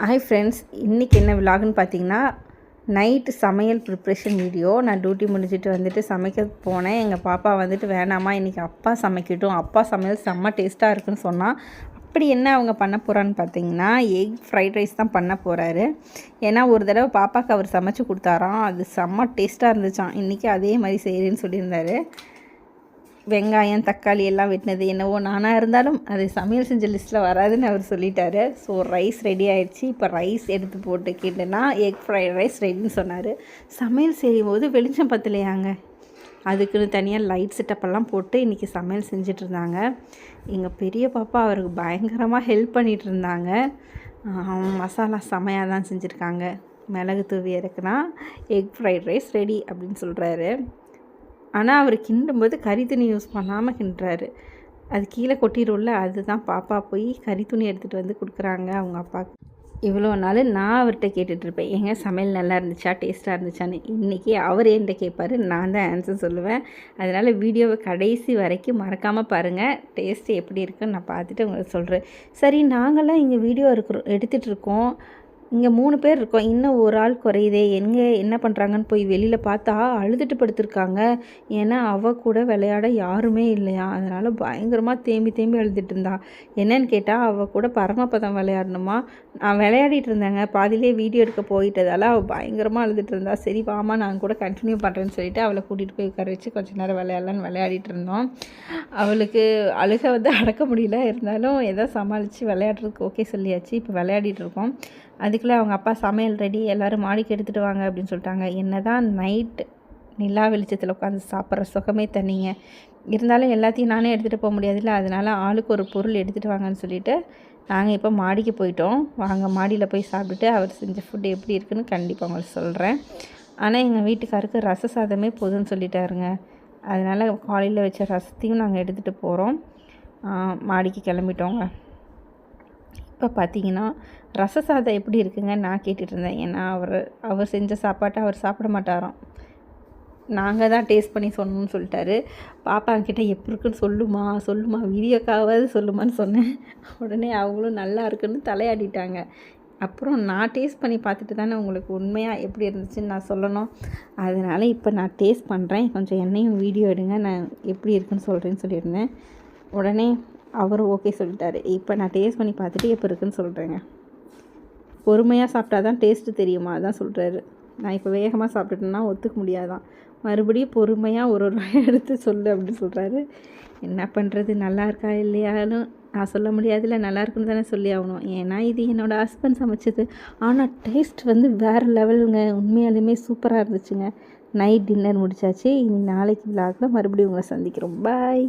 Hi friends, இன்றைக்கி என்ன விலாகுன்னு பார்த்தீங்கன்னா, நைட்டு சமையல் ப்ரிப்ரேஷன் வீடியோ. நான் டியூட்டி முடிஞ்சிட்டு வந்துட்டு சமைக்க போனேன். எங்கள் பாப்பா வந்துட்டு வேணாம்மா இன்றைக்கி அப்பா சமைக்கட்டும், அப்பா சமையல் செம்ம டேஸ்ட்டாக இருக்குன்னு சொன்னால். அப்படி என்ன அவங்க பண்ண போகிறான்னு பார்த்தீங்கன்னா, எக் ஃப்ரைட் ரைஸ் தான் பண்ண போகிறாரு. ஏன்னா ஒரு தடவை பாப்பாவுக்கு அவர் சமைச்சு கொடுத்தாராம், அது செம்ம டேஸ்ட்டாக இருந்துச்சான். இன்றைக்கி அதே மாதிரி செய்கிறேன்னு சொல்லியிருந்தாரு. வெங்காயம் தக்காளி எல்லாம் வெட்டினது என்னவோ நானாக இருந்தாலும் அது சமையல் செஞ்ச லிஸ்ட்டில் வராதுன்னு அவர் சொல்லிட்டாரு. ஸோ ரைஸ் ரெடி ஆகிடுச்சு. இப்போ ரைஸ் எடுத்து போட்டு கேட்டேன்னா எக் ஃப்ரைட் ரைஸ் ரெடின்னு சொன்னார். சமையல் செய்யும்போது வெளிச்சம் பத்தலையாங்க, அதுக்குன்னு தனியாக லைட் செட்டப்பெல்லாம் போட்டு இன்றைக்கி சமையல் செஞ்சிட்ருந்தாங்க. எங்கள் பெரிய பாப்பா அவருக்கு பயங்கரமாக ஹெல்ப் பண்ணிகிட்டு இருந்தாங்க. மசாலா செமையாக தான் செஞ்சுருக்காங்க. மிளகு தூவி இறக்குனா எக் ஃப்ரைட் ரைஸ் ரெடி அப்படின்னு சொல்கிறாரு. ஆனால் அவர் கிண்டும்போது கறி துணி யூஸ் பண்ணாமல் கிண்டுறாரு. அது கீழே கொட்டிடும்ல, அதுதான் பாப்பா போய் கறி துணி எடுத்துகிட்டு வந்து கொடுக்குறாங்க அவங்க அப்பாவுக்கு. இவ்வளோ நாள் நான் அவர்கிட்ட கேட்டுட்ருப்பேன், ஏங்க சமையல் நல்லா இருந்துச்சா, டேஸ்ட்டாக இருந்துச்சான்னு. இன்றைக்கி அவர் என்கிட்ட கேட்பார், நான் தான் ஆன்சர் சொல்லுவேன். அதனால் வீடியோவை கடைசி வரைக்கும் மறக்காமல் பாருங்கள். டேஸ்ட்டு எப்படி இருக்குன்னு நான் பார்த்துட்டு உங்களுக்கு சொல்கிறேன். சரி, நாங்களாம் இங்கே வீடியோ எடுத்துகிட்ருக்கோம், இங்கே 3 பேர் இருக்கோம், இன்னும் ஒரு ஆள் குறையுதே, என்ன பண்ணுறாங்கன்னு போய் வெளியில் பார்த்தா அழுதுட்டு படுத்துருக்காங்க. ஏன்னா அவள் கூட விளையாட யாருமே இல்லையா, அதனால் பயங்கரமாக தேம்பி அழுதுட்டு இருந்தா. என்னன்னு கேட்டால் அவள் கூட பரமபதம் விளையாடணுமா. நான் விளையாடிட்டு இருந்தேங்க, பாதியிலே வீடியோ எடுக்க போயிட்டதால் அவள் பயங்கரமாக அழுதுட்டு இருந்தா. சரி வாமா நான் கூட கண்டினியூ பண்ணுறேன்னு சொல்லிட்டு அவளை கூட்டிகிட்டு போய் உட்கார வச்சு கொஞ்சம் நேரம் விளையாடலான்னு விளையாடிட்டு இருந்தோம். அவளுக்கு அழுக அடக்க முடியல, இருந்தாலும் ஏதோ சமாளித்து விளையாடுறதுக்கு ஓகே சொல்லியாச்சு. இப்போ விளையாடிட்டு இருக்கோம். அதுக்குள்ளே அவங்க அப்பா சமையல் ரெடி, எல்லோரும் மாடிக்கு எடுத்துகிட்டு வாங்க அப்படின்னு சொல்லிட்டாங்க. என்ன தான் நைட்டு நிலா வெளிச்சத்தில் உட்காந்து சாப்பிட்ற சுகமே தனிங்க. இருந்தாலும் எல்லாத்தையும் நானே எடுத்துகிட்டு போக முடியாதுல்ல, அதனால் ஆளுக்கு ஒரு பொருள் எடுத்துகிட்டு வாங்கன்னு சொல்லிவிட்டு நாங்கள் இப்போ மாடிக்கு போயிட்டோம். வாங்க மாடியில் போய் சாப்பிட்டுட்டு அவர் செஞ்ச ஃபுட்டு எப்படி இருக்குன்னு கண்டிப்பாக உங்களுக்கு சொல்கிறேன். ஆனால் எங்கள் வீட்டுக்காருக்கு ரச சாதமே போதும்னு சொல்லிட்டாருங்க. அதனால் காலையில் வச்ச ரசத்தையும் நாங்கள் எடுத்துகிட்டு போகிறோம். மாடிக்கு கிளம்பிட்டோங்க. இப்போ பார்த்தீங்கன்னா ரச சாதம் எப்படி இருக்குங்க நான் கேட்டுட்ருந்தேன். ஏன்னா அவர் செஞ்ச சாப்பாட்டை அவர் சாப்பிட மாட்டாராம். நாங்கள் தான் டேஸ்ட் பண்ணி சொன்னோம்னு சொல்லிட்டாரு. பாப்பாங்கிட்ட எப்படி இருக்குன்னு சொல்லுமா வீடியோக்காவது சொல்லுமான்னு சொன்னேன். உடனே அவங்களும் நல்லா இருக்குன்னு தலையாடிட்டாங்க. அப்புறம் நான் டேஸ்ட் பண்ணி பார்த்துட்டு தானே உங்களுக்கு உண்மையாக எப்படி இருந்துச்சுன்னு நான் சொல்லணும். அதனால் இப்போ நான் டேஸ்ட் பண்ணுறேன், கொஞ்சம் என்னையும் வீடியோ எடுங்க, நான் எப்படி இருக்குன்னு சொல்கிறேன்னு சொல்லியிருந்தேன். உடனே அவரும் ஓகே சொல்லிட்டாரு. இப்போ நான் டேஸ்ட் பண்ணி பார்த்துட்டு எப்போ இருக்குன்னு சொல்கிறேங்க. பொறுமையாக சாப்பிட்டா தான் டேஸ்ட்டு தெரியுமா, அதான் சொல்கிறாரு. நான் இப்போ வேகமாக சாப்பிட்டுட்டேன்னா ஒத்துக்க முடியாதான், மறுபடியும் பொறுமையாக ஒரு எடுத்து சொல்லு அப்படின்னு சொல்கிறாரு. என்ன பண்ணுறது, நல்லா இருக்கா இல்லையாலும் நான் சொல்ல முடியாதுல்ல, நல்லா இருக்குன்னு தானே சொல்லி ஆகணும். ஏன்னா இது என்னோடய ஹஸ்பண்ட் சமைச்சது. ஆனால் டேஸ்ட் வேறு லெவலுங்க, உண்மையாலுமே சூப்பராக இருந்துச்சுங்க. நைட் டின்னர் முடிச்சாச்சு. இனி நாளைக்கு விலாகில் மறுபடியும் உங்களை சந்திக்கிறோம். பாய்.